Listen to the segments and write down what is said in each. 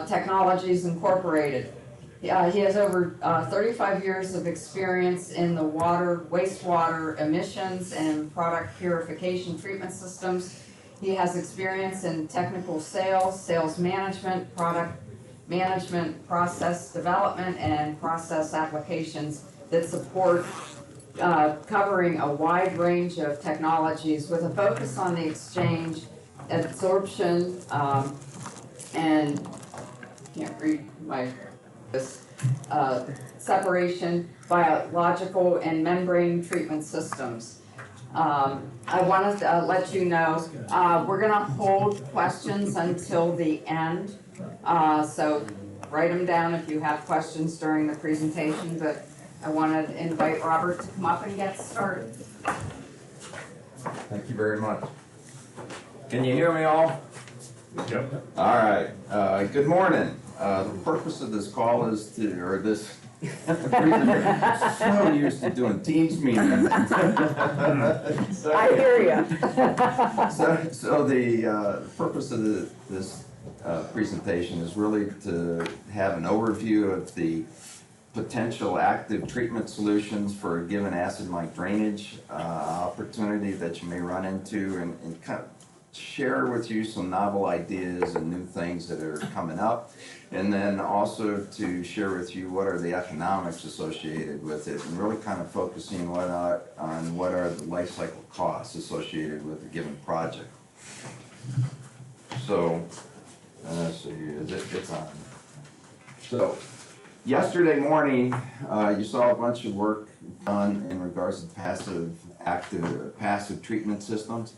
Technologies Incorporated. He has over 35 years of experience in the water, wastewater emissions and product purification treatment systems. He has experience in technical sales, sales management, product management, process development, and process applications that support covering a wide range of technologies with a focus on the exchange, absorption, and can't read my separation, biological and membrane treatment systems. I wanted to let you know we're going to hold questions until the end, so write them down if you have questions during the presentation, but I want to invite Robert to come up and get started. Thank you very much. Can you hear me all? Yep. All right. Good morning. The purpose of this call is to, or this, so used to doing Teams meetings. I hear you. So the purpose of this presentation is really to have an overview of the potential active treatment solutions for a given acid mine drainage opportunity that you may run into, and kind of share with you some novel ideas and new things that are coming up, and then also to share with you what are the economics associated with it, and really kind of focusing on what are the life cycle costs associated with a given project. So, let's see, it's on. So, yesterday morning, you saw a bunch of work done in regards to passive treatment systems.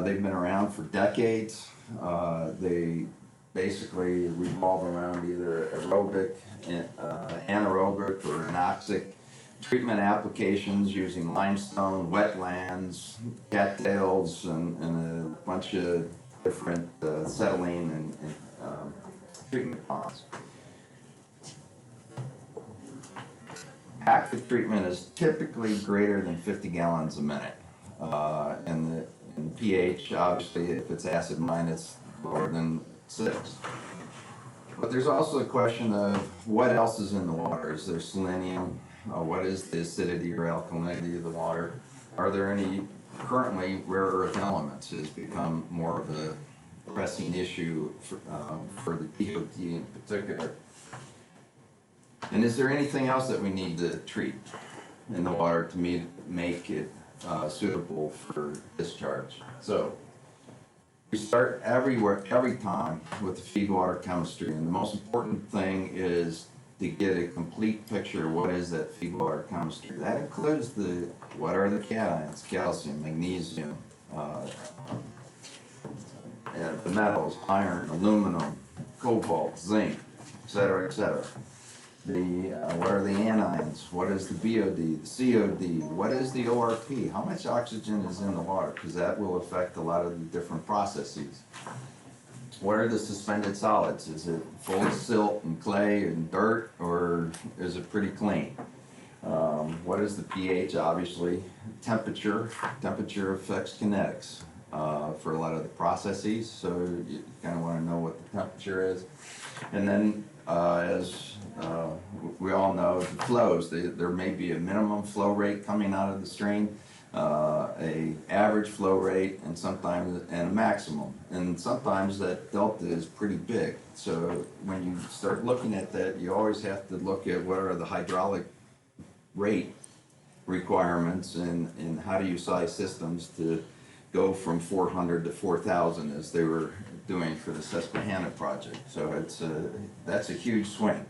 They've been around for decades. They basically revolve around either aerobic, anaerobic, or anoxic treatment applications using limestone, wetlands, cattails, and a bunch of different settling and treatment ponds. Active treatment is typically greater than 50 gallons a minute, and the pH, obviously, if it's acid mine, it's lower than 6. But there's also a question of what else is in the water. Is there selenium? What is the acidity or alkalinity of the water? Are there any currently rare earth elements? Has become more of a pressing issue for the DOT in particular. And is there anything else that we need to treat in the water to make it suitable for discharge? So we start every time with the feed water chemistry, and the most important thing is to get a complete picture of what is that feed water chemistry. That includes what are the cations, calcium, magnesium, the metals, iron, aluminum, cobalt, zinc, etc., etc. What are the anions? What is the BOD, the COD? What is the ORP? How much oxygen is in the water? Because that will affect a lot of the different processes. What are the suspended solids? Is it full of silt and clay and dirt, or is it pretty clean? What is the pH? Obviously, temperature. Temperature affects kinetics for a lot of the processes, so you kind of want to know what the temperature is. And then as we all know, the flows, there may be a minimum flow rate coming out of the stream, a average flow rate, and sometimes a maximum. And sometimes that delta is pretty big. So when you start looking at that, you always have to look at what are the hydraulic rate requirements, and how do you size systems to go from 400 to 4,000 as they were doing for the Susquehanna project. So that's a huge swing.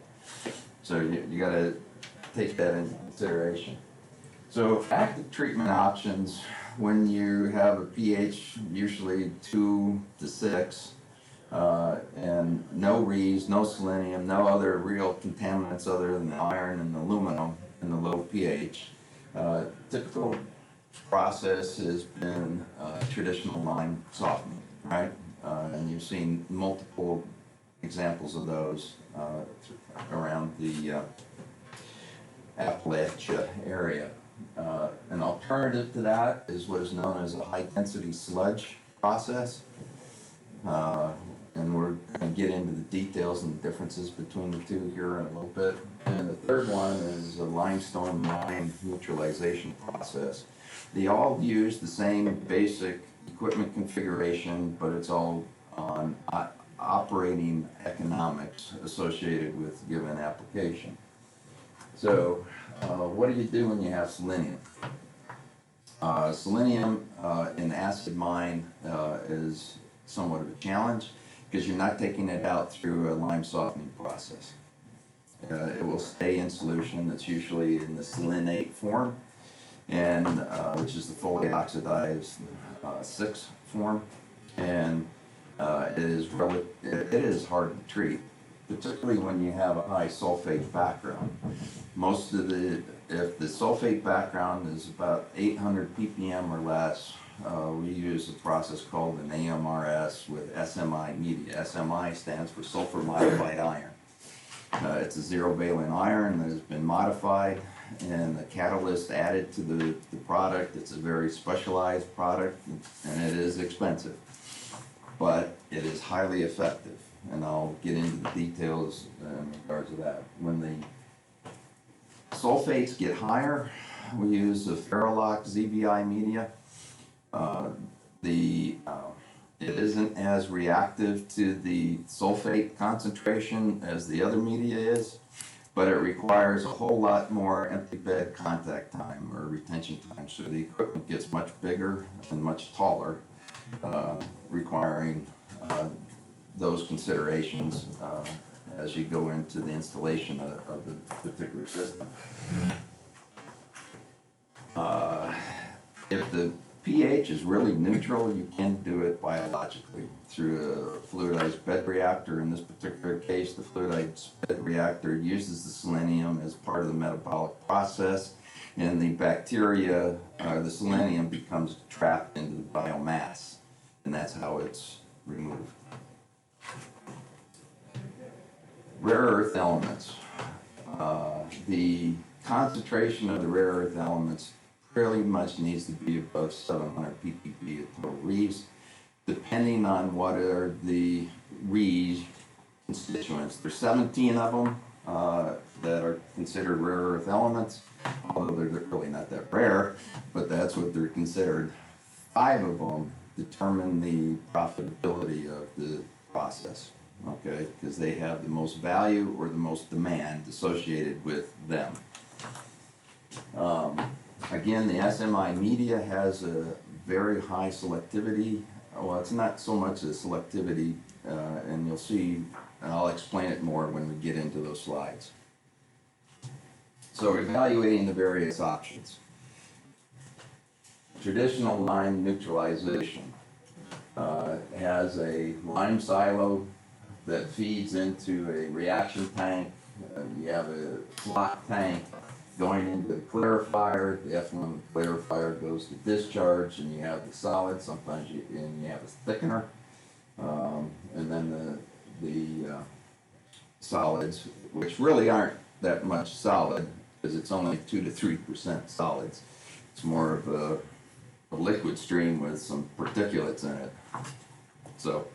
So you got to take that into consideration. So active treatment options, when you have a pH usually 2 to 6, and no Res, no selenium, no other real contaminants other than the iron and the aluminum and the low pH. Typical process has been traditional lime softening, right? And you've seen multiple examples of those around the Appalachia area. An alternative to that is what is known as a high-density sludge process. and we're going to get into the details and the differences between the two here in a little bit. And the third one is a limestone lime neutralization process. They all use the same basic equipment configuration, but it's all on operating economics associated with a given application. So, what do you do when you have selenium? Selenium in acid mine is somewhat of a challenge because you're not taking it out through a lime softening process. It will stay in solution. That's usually in the selenate form, and which is the fully oxidized 6 form, and it is hard to treat, particularly when you have a high sulfate background. If the sulfate background is about 800 ppm or less, we use a process called an AMRS with SMI media. SMI stands for sulfur modified iron. It's a zero valent iron that has been modified and the catalyst added to the product. It's a very specialized product and it is expensive, but it is highly effective, and I'll get into the details in regards to that. When the sulfates get higher, we use a Ferrolock ZVI media. It isn't as reactive to the sulfate concentration as the other media is, but it requires a whole lot more empty bed contact time or retention time, so the equipment gets much bigger and much taller, requiring those considerations as you go into the installation of the particular system. If the pH is really neutral, you can do it biologically through a fluidized bed reactor. In this particular case, the fluidized bed reactor uses the selenium as part of the metabolic process, and the bacteria, the selenium becomes trapped into the biomass, and that's how it's removed. Rare earth elements. The concentration of the rare earth elements pretty much needs to be above 700 ppb at total rees, depending on what are the rees constituents. There's 17 of them that are considered rare earth elements, although they're really not that rare, but that's what they're considered. 5 of them determine the profitability of the process, okay, because they have the most value or the most demand associated with them. Again, the SMI media has a very high selectivity. Well, it's not so much a selectivity, and you'll see, and I'll explain it more when we get into those slides. So evaluating the various options. Traditional lime neutralization has a lime silo that feeds into a reaction tank. You have a flock tank going into the clarifier. The effluent of the clarifier goes to discharge, and you have the solid. Sometimes you have a thickener, and then the solids, which really aren't that much solid, because it's only 2 to 3% solids. It's more of a liquid stream with some particulates in it. So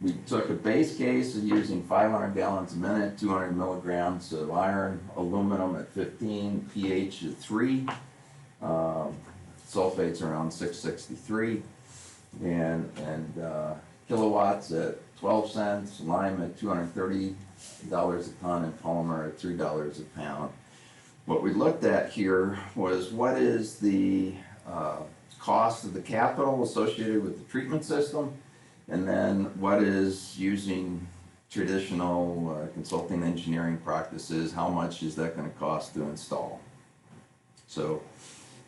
we took a base case of using 500 gallons a minute, 200 milligrams of iron, aluminum at 15, pH at 3, sulfates around 663, and kilowatts at 12 cents, lime at $230 a ton, and polymer at $3 a pound. What we looked at here was what is the cost of the capital associated with the treatment system, and then what is using traditional consulting engineering practices, how much is that going to cost to install. So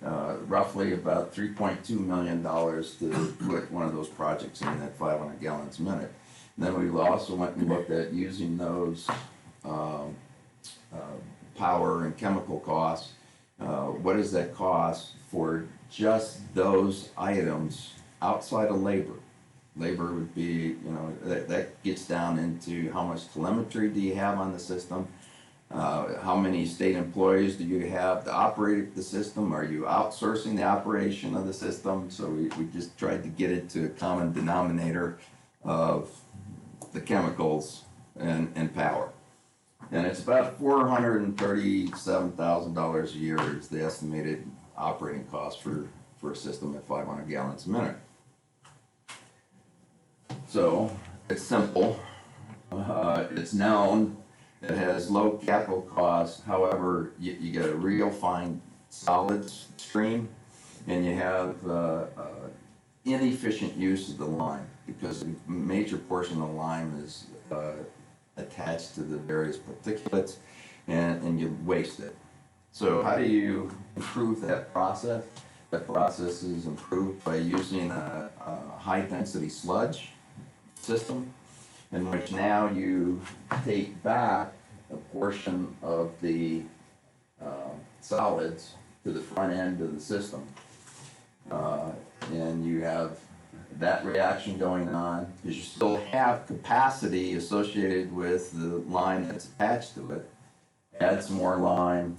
roughly about $3.2 million to put one of those projects in at 500 gallons a minute. And then we also went and looked at using those power and chemical costs. What does that cost for just those items outside of labor? Labor would be, that gets down into how much telemetry do you have on the system, How many state employees do you have to operate the system? Are you outsourcing the operation of the system? So we just tried to get it to a common denominator of the chemicals and power. And it's about $437,000 a year is the estimated operating cost for a system at 500 gallons a minute. So it's simple. It's known. It has low capital costs. However, you get a real fine solids stream, and you have inefficient use of the lime because a major portion of the lime is attached to the various particulates, and you waste it. So how do you improve that process? That process is improved by using a high-density sludge system, in which now you take back a portion of the solids to the front end of the system. And you have that reaction going on, because you still have capacity associated with the lime that's attached to it. Add some more lime,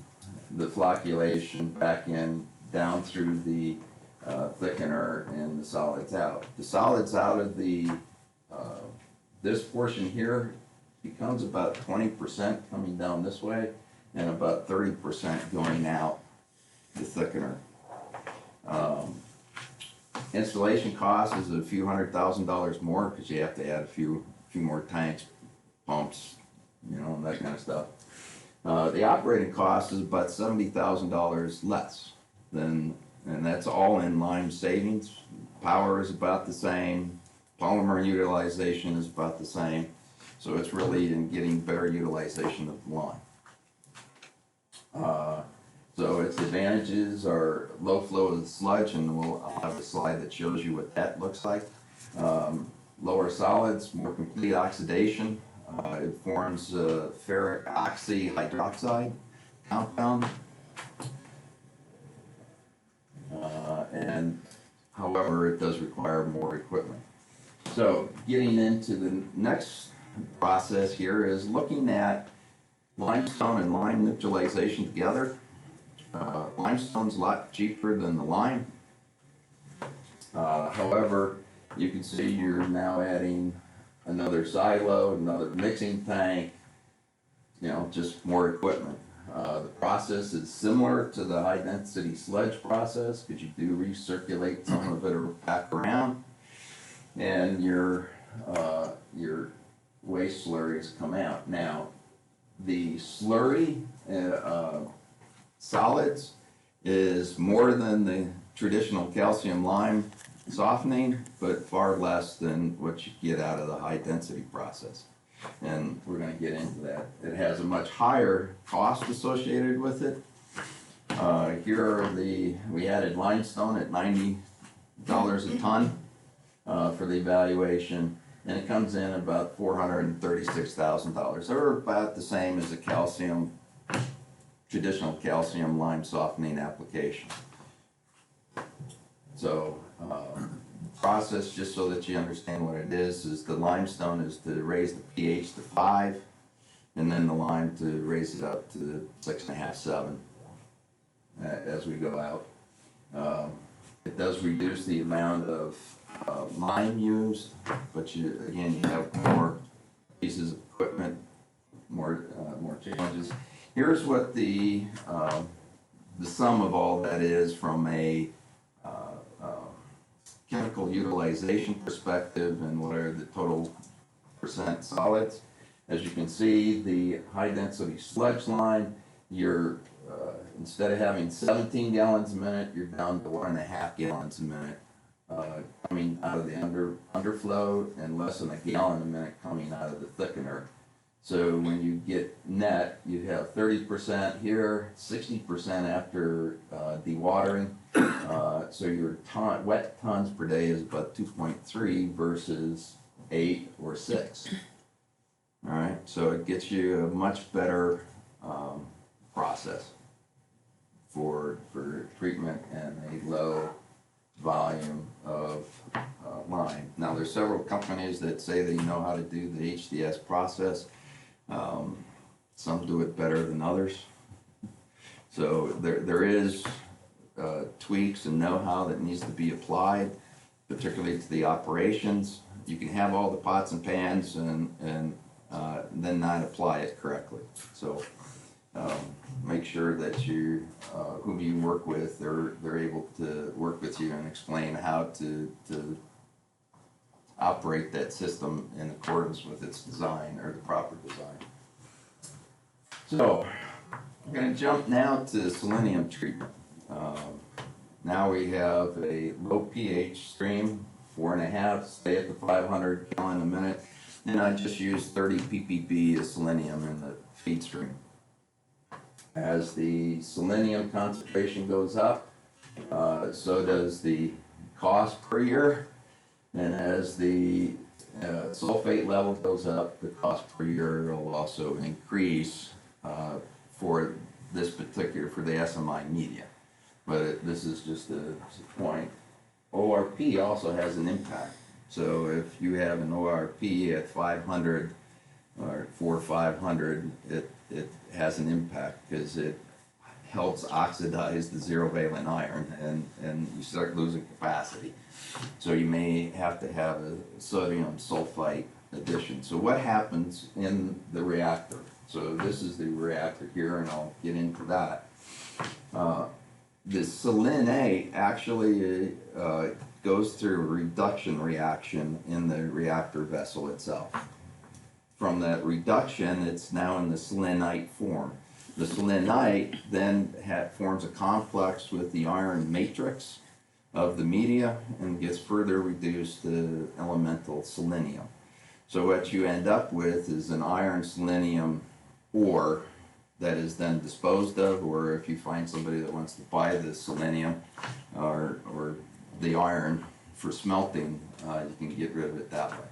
the flocculation back in, down through the thickener, and the solids out. The solids out of the this portion here becomes about 20% coming down this way, and about 30% going out the thickener. Installation cost is a few $100,000 more because you have to add a few more tanks, pumps, and that kind of stuff. The operating cost is about $70,000 less than, and that's all in lime savings. Power is about the same. Polymer utilization is about the same. So it's really in getting better utilization of the lime. So its advantages are low flow of the sludge, and I'll have a slide that shows you what that looks like. Lower solids, more complete oxidation. It forms ferric oxyhydroxide compound. And however, it does require more equipment. So getting into the next process here is looking at limestone and lime neutralization together. Limestone's a lot cheaper than the lime. However, you can see you're now adding another silo, another mixing tank, just more equipment. The process is similar to the high density sludge process because you do recirculate some of it back around, and your waste slurries come out. Now, the slurry solids is more than the traditional calcium lime softening, but far less than what you get out of the high density process. And we're going to get into that. It has a much higher cost associated with it. Here are we added limestone at $90 a ton for the evaluation, and it comes in about $436,000. They're about the same as a traditional calcium lime softening application. So process, just so that you understand what it is the limestone is to raise the pH to 5, and then the lime to raise it up to 6.5, 7 as we go out. It does reduce the amount of lime used, but you have more pieces of equipment, more challenges. Here's what the sum of all that is from a chemical utilization perspective, and what are the total percent solids. As you can see, the high density sludge lime, you're instead of having 17 gallons a minute, you're down to 1.5 gallons a minute coming out of the underflow, and less than a gallon a minute coming out of the thickener. So when you get net, you have 30% here, 60% after dewatering. So your wet tons per day is about 2.3 versus 8 or 6. All right, so it gets you a much better process for treatment and a low volume of lime. Now there's several companies that say they know how to do the HDS process. Some do it better than others. So there is tweaks and know-how that needs to be applied, particularly to the operations. You can have all the pots and pans and then not apply it correctly. So make sure that you, whom you work with, they're able to work with you and explain how to operate that system in accordance with its design, or the proper design. So I'm going to jump now to selenium treatment. Now we have a low pH stream, 4.5, stay at the 500 gallon a minute, and I just use 30 ppb of selenium in the feed stream. As the selenium concentration goes up, so does the cost per year, and as the sulfate level goes up, the cost per year will also increase for this particular, for the SMI media. But this is just a point. ORP also has an impact. So if you have an ORP at 500 or 4,500, it has an impact because it helps oxidize the zero valent iron, and you start losing capacity. So you may have to have a sodium sulfite addition. So what happens in the reactor? So this is the reactor here, and I'll get into that. The selenate actually goes through a reduction reaction in the reactor vessel itself. From that reduction, it's now in the selenite form. The selenite then forms a complex with the iron matrix of the media and gets further reduced to elemental selenium. So what you end up with is an iron selenium ore that is then disposed of, or if you find somebody that wants to buy the selenium or the iron for smelting, you can get rid of it that way.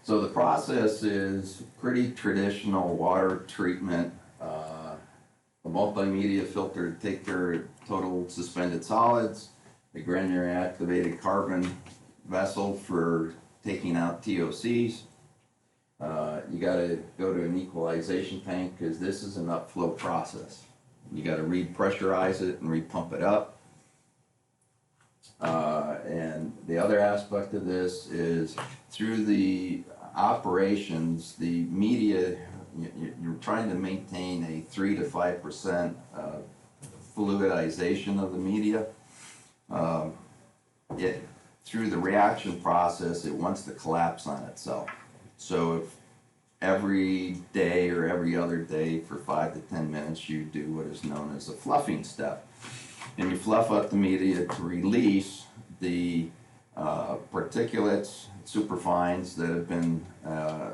So the process is pretty traditional water treatment, a multimedia filter to take care of total suspended solids, a granular activated carbon vessel for taking out TOCs. You got to go to an equalization tank because this is an upflow process. You got to repressurize it and repump it up. And the other aspect of this is through the operations, the media, you're trying to maintain a 3 to 5% fluidization of the media. Through the reaction process, it wants to collapse on itself. So if every day or every other day for 5 to 10 minutes you do what is known as a fluffing step, and you fluff up the media to release the particulates, superfines that have been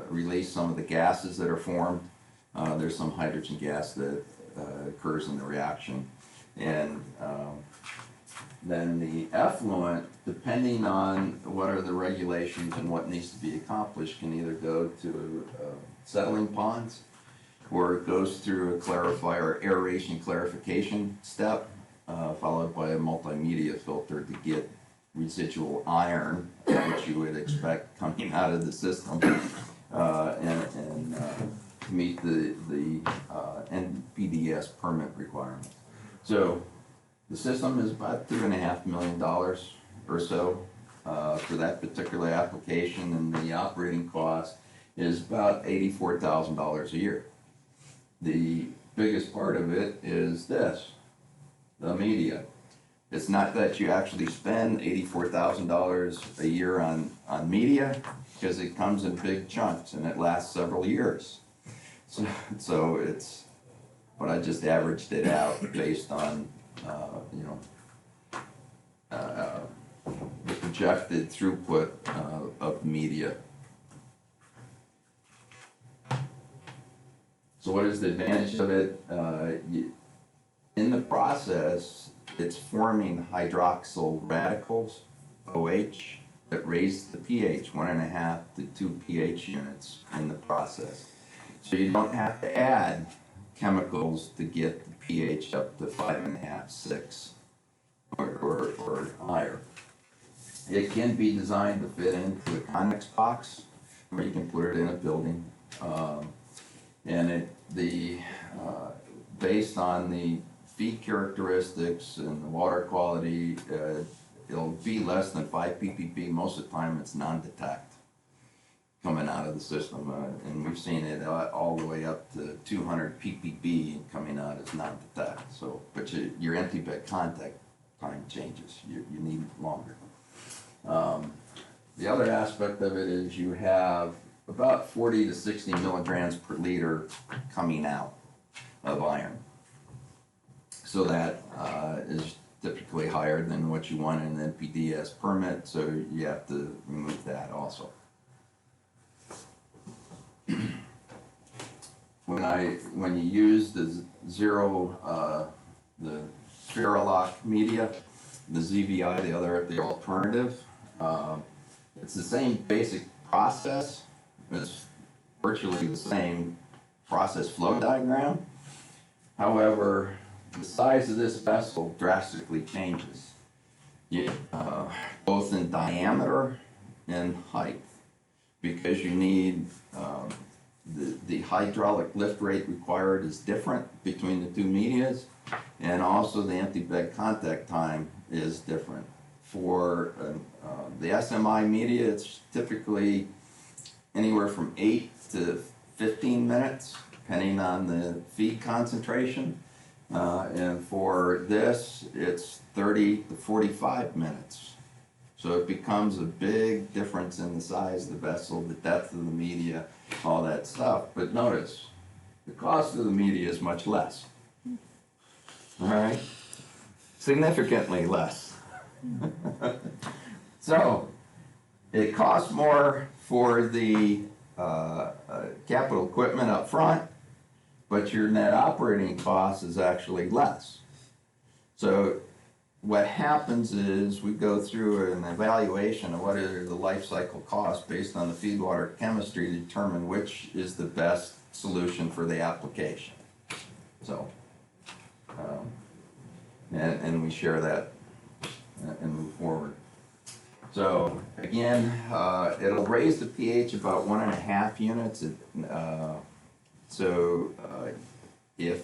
released, some of the gases that are formed. There's some hydrogen gas that occurs in the reaction, and then the effluent, depending on what are the regulations and what needs to be accomplished, can either go to settling ponds, or it goes through a clarifier aeration clarification step, followed by a multimedia filter to get residual iron, which you would expect coming out of the system, and meet the NPDES permit requirement. So the system is about $2.5 million or so for that particular application, and the operating cost is about $84,000 a year. The biggest part of it is this, the media. It's not that you actually spend $84,000 a year on media, because it comes in big chunks and it lasts several years. So it's, but I just averaged it out based on the projected throughput of media. So what is the advantage of it? In the process, it's forming hydroxyl radicals, OH, that raise the pH 1.5 to 2 pH units in the process. So you don't have to add chemicals to get the pH up to 5.5, 6, or higher. It can be designed to fit into a Connex box, or you can put it in a building. based on the feed characteristics and the water quality, it'll be less than 5 ppb. Most of the time it's non-detect coming out of the system, and we've seen it all the way up to 200 ppb coming out as non-detect. So, but your empty bed contact time changes. You need longer. The other aspect of it is you have about 40 to 60 milligrams per liter coming out of iron. So that is typically higher than what you want in an NPDES permit, so you have to remove that also. When you use the the Spherolock media, the ZVI, the alternative, it's the same basic process. It's virtually the same process flow diagram. However, the size of this vessel drastically changes, both in diameter and height, because you need the hydraulic lift rate required is different between the two medias, and also the empty bed contact time is different. For the SMI media, it's typically anywhere from 8 to 15 minutes, depending on the feed concentration. And for this, it's 30 to 45 minutes. So it becomes a big difference in the size of the vessel, the depth of the media, all that stuff. But notice, the cost of the media is much less. All right? Significantly less. So, it costs more for the capital equipment up front, but your net operating cost is actually less. So what happens is we go through an evaluation of what are the life cycle costs based on the feed water chemistry to determine which is the best solution for the application. So, and we share that and move forward. So again, it'll raise the pH about 1.5 units. If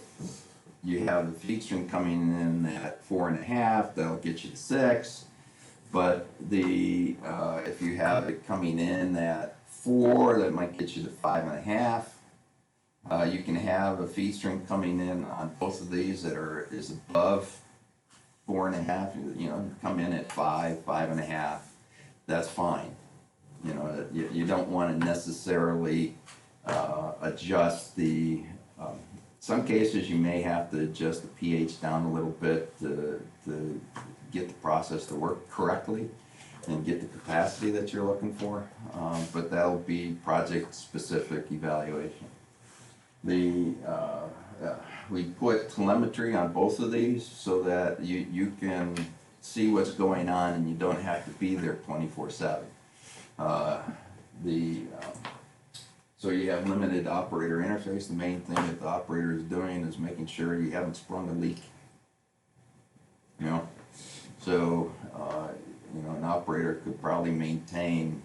you have the feed stream coming in at 4.5, that'll get you to 6. But if you have it coming in at 4, that might get you to 5.5. You can have a feed stream coming in on both of these that is above 4.5. You know, come in at 5, 5.5. That's fine. You know, you don't want to necessarily adjust the. Some cases you may have to adjust the pH down a little bit to get the process to work correctly and get the capacity that you're looking for. But that'll be project-specific evaluation. We put telemetry on both of these so that you can see what's going on and you don't have to be there 24/7. So you have limited operator interface. The main thing that the operator is doing is making sure you haven't sprung a leak. You know, so an operator could probably maintain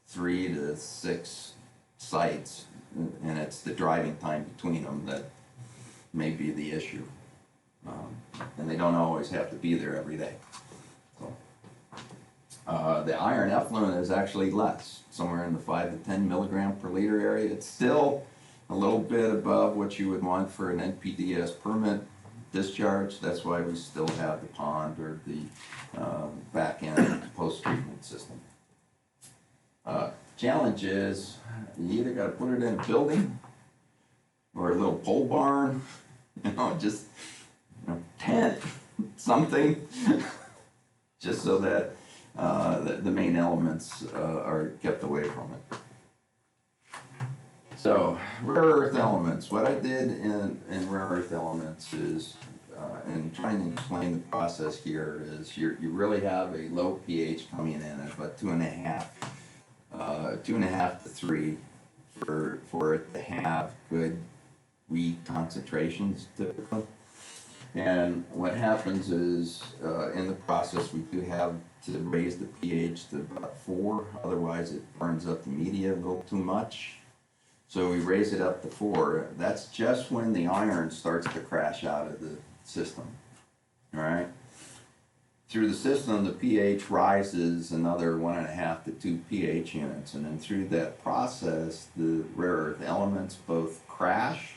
3 to 6 sites, and it's the driving time between them that may be the issue. And they don't always have to be there every day. So, the iron effluent is actually less, somewhere in the 5 to 10 milligram per liter area. It's still a little bit above what you would want for an NPDES permit discharge. That's why we still have the pond or the back end post-treatment system. Challenge is you either got to put it in a building or a little pole barn, just tent, something, just so that the main elements are kept away from it. So, rare earth elements. What I did in rare earth elements is, and trying to explain the process here, is you really have a low pH coming in at about 2.5 to 3 for it to have good weed concentrations typically. And what happens is, in the process, we do have to raise the pH to about 4, otherwise it burns up the media a little too much. So we raise it up to 4. That's just when the iron starts to crash out of the system. All right. Through the system, the pH rises another 1.5 to 2 pH units, and then through that process, the rare earth elements both crash,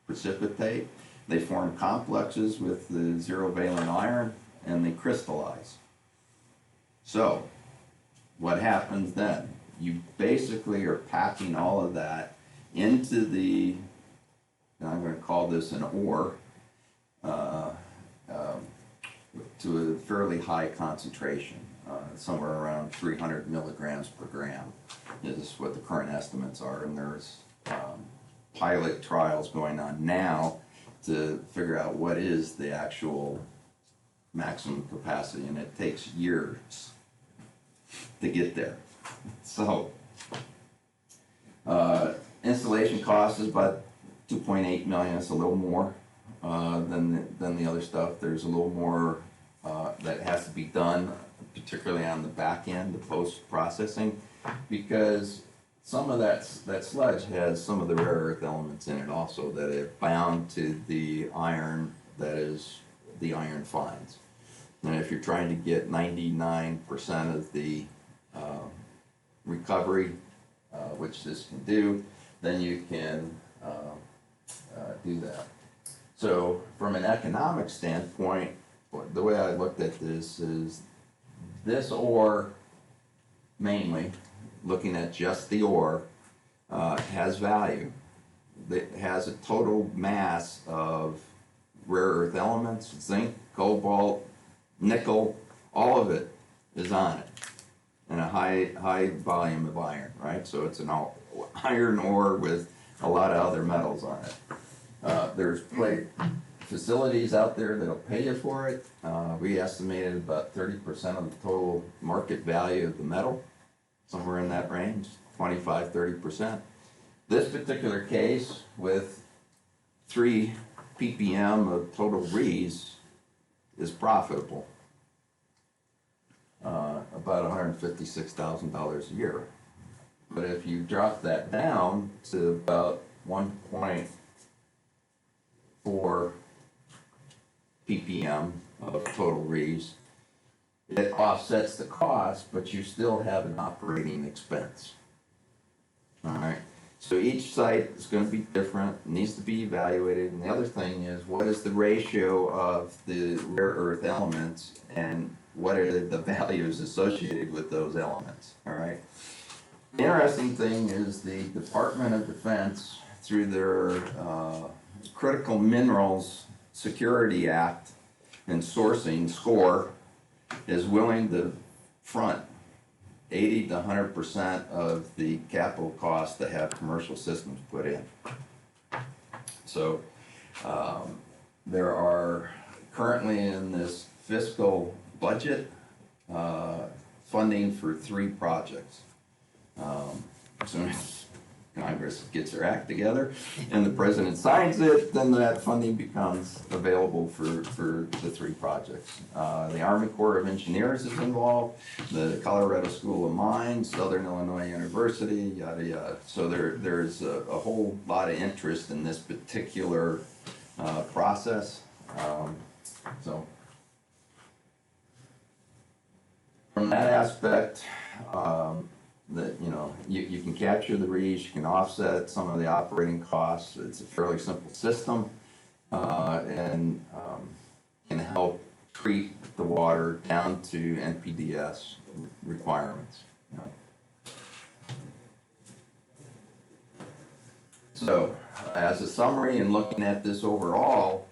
precipitate, they form complexes with the zero valent iron, and they crystallize. So, what happens then? You basically are packing all of that into the, and I'm going to call this an ore, to a fairly high concentration, somewhere around 300 milligrams per gram is what the current estimates are, and there's pilot trials going on now to figure out what is the actual maximum capacity, and it takes years to get there. So installation cost is about 2.8 million. It's a little more than the other stuff. There's a little more that has to be done, particularly on the back end, the post-processing, because some of that sludge has some of the rare earth elements in it also that are bound to the iron that is the iron fines. And if you're trying to get 99% of the recovery, which this can do, then you can do that. So from an economic standpoint, the way I looked at this is this ore, mainly, looking at just the ore, has value. It has a total mass of rare earth elements, zinc, cobalt, nickel, all of it is on it, and a high volume of iron, right? So it's an iron ore with a lot of other metals on it. There's facilities out there that'll pay you for it. We estimated about 30% of the total market value of the metal, somewhere in that range, 25, 30%. This particular case, with 3 ppm of total rees, is profitable, about $156,000 a year. But if you drop that down to about 1.4 ppm of total rees, it offsets the cost, but you still have an operating expense. All right. So each site is going to be different, needs to be evaluated, and the other thing is, what is the ratio of the rare earth elements, and what are the values associated with those elements? All right. The interesting thing is the Department of Defense, through their Critical Minerals Security Act and Sourcing SCORE, is willing to front 80 to 100% of the capital costs to have commercial systems put in. So there are currently in this fiscal budget funding for 3 projects. As soon as Congress gets their act together and the president signs it, then that funding becomes available for the 3 projects. The Army Corps of Engineers is involved, the Colorado School of Mines, Southern Illinois University, yada yada. So there's a whole lot of interest in this particular process. So from that aspect, that you can capture the reach, you can offset some of the operating costs. It's a fairly simple system, and can help treat the water down to NPDES requirements. So, as a summary and looking at this overall,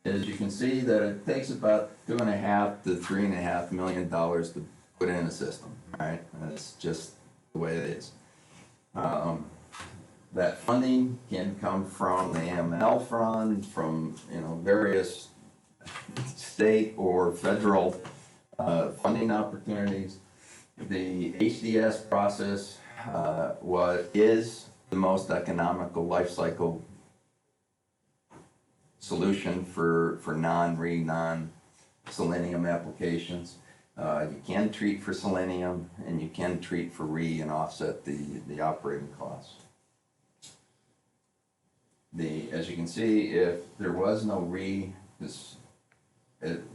as you can see that it takes about $2.5 to $3.5 million to put in a system. Right, and it's just the way it is. That funding can come from the AML fund, from various state or federal funding opportunities. The HDS process is the most economical life cycle solution for non-selenium applications. You can treat for selenium, and you can treat for Re and offset the operating costs. As you can see, if there was no you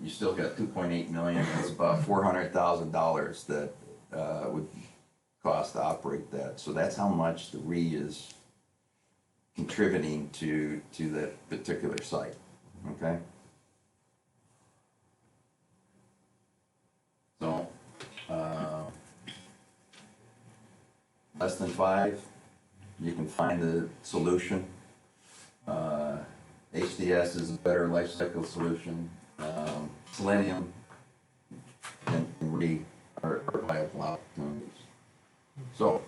still got 2.8 million, it's about $400,000 that, would cost to operate that. So that's how much the is contributing to that particular site, okay? So, less than 5, you can find the solution. HDS is a better life cycle solution. Selenium and are viable opportunities. So,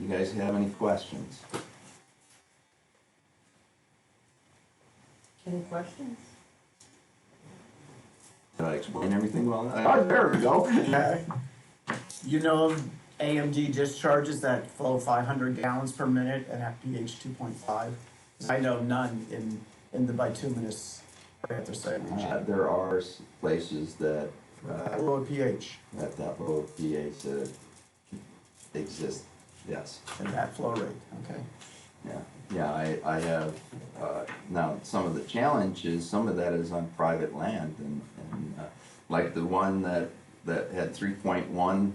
you guys have any questions? Any questions? Did I explain everything well? Oh, there we go. You know, AMD discharges that flow 500 gallons per minute and at pH 2.5. I know none in the bituminous anthracite region. There are places that Low pH at that low pH that exist, yes. and that flow rate, okay? Yeah, I have, now, some of the challenge is, some of that is on private land, and like the one that had 3.1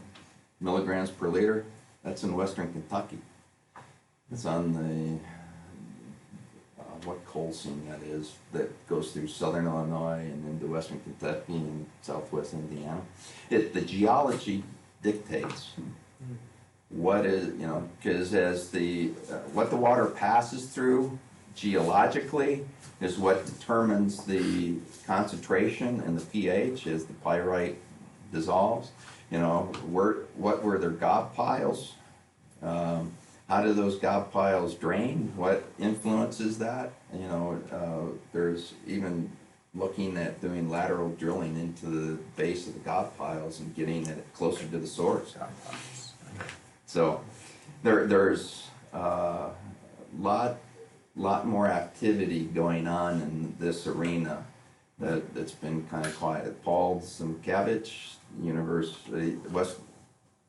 milligrams per liter, that's in western Kentucky. It's on the, what coal seam that is, that goes through southern Illinois and into western Kentucky and southwest Indiana. The geology dictates what is, because as what the water passes through geologically is what determines the concentration and the pH as the pyrite dissolves. What were their gob piles? How do those gob piles drain? What influences that? There's even looking at doing lateral drilling into the base of the gob piles and getting it closer to the source. So there's a lot more activity going on in this arena that's been kind of quiet. Paul Simkevich, University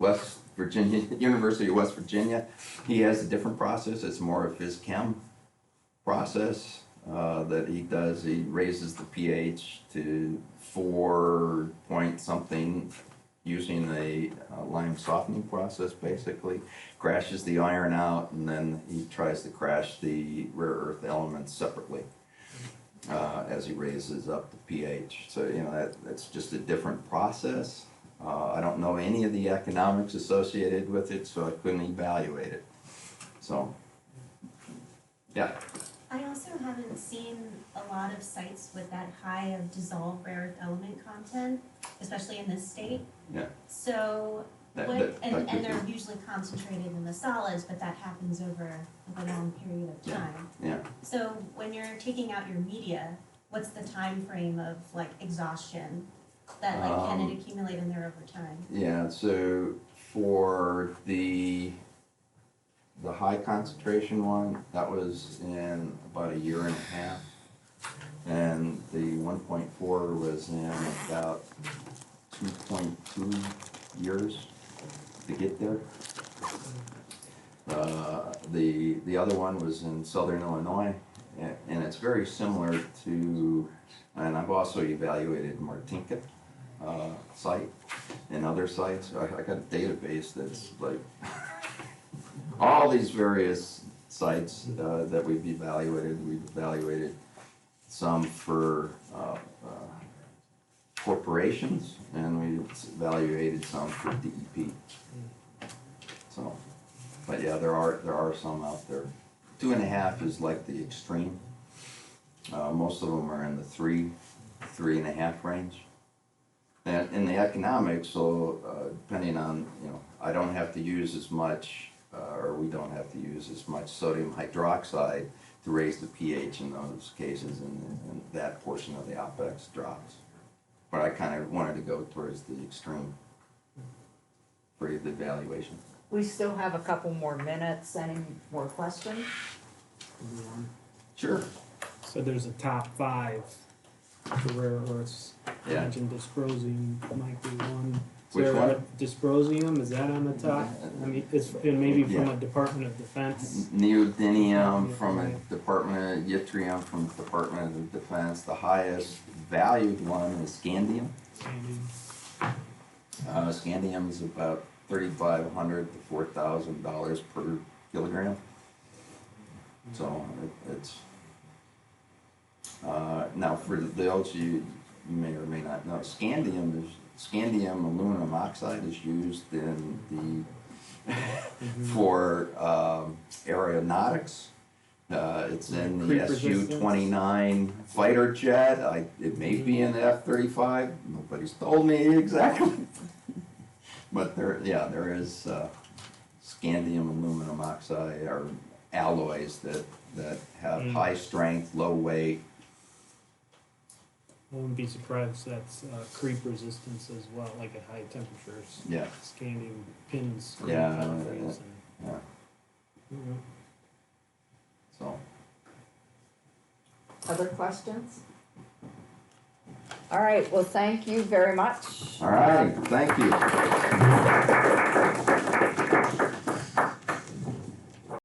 West Virginia, University of West Virginia, he has a different process. It's more of his chem process that he does. He raises the pH to 4 point something using a lime softening process, basically. Crashes the iron out, and then he tries to crash the rare earth elements separately as he raises up the pH. So, that's just a different process. I don't know any of the economics associated with it, so I couldn't evaluate it. So, yeah. I also haven't seen a lot of sites with that high of dissolved rare earth element content, especially in this state. Yeah. So, and they're usually concentrated in the solids, but that happens over a long period of time. Yeah. So when you're taking out your media, what's the time frame of exhaustion that can it accumulate in there over time? Yeah, so for the high concentration one, that was in about 1.5 years. And the 1.4 was in about 2.2 years to get there. The other one was in southern Illinois, and it's very similar to, and I've also evaluated Martinka site and other sites. I got a database that's like all these various sites that we've evaluated. We've evaluated some for corporations, and we evaluated some for DEP. So, but yeah, there are some out there. 2.5 is like the extreme. Most of them are in the 3.5 range. And in the economics, so depending on, I don't have to use as much, or we don't have to use as much sodium hydroxide to raise the pH in those cases, and that portion of the OPEX drops. But I kind of wanted to go towards the extreme for the evaluation. We still have a couple more minutes. Any more questions? Sure. So there's a top 5 for rare earths. Yeah. Mentioned dysprosium might be one. Is Which there one? a dysprosium, is that on the top? I mean, it's, and maybe from Yeah. a Department of Defense. Neodymium from a Department of, yttrium from the Department of Defense. The highest valued one is scandium. Scandium is about $3,500 to $4,000 per kilogram. So it's, now for those you may or may not know, scandium aluminum oxide is used in the, for aeronautics. It's in the Creep resistance. Su-29 fighter jet. It may be in the F-35. Nobody's told me exactly. But there is scandium aluminum oxide or alloys that have high strength, low weight. I wouldn't be surprised that's creep resistance as well, like at high temperatures. Yeah, Scandium pins. Yeah, penetrates yeah. and- So, Other questions? All right, well, thank you very much. all right, thank you.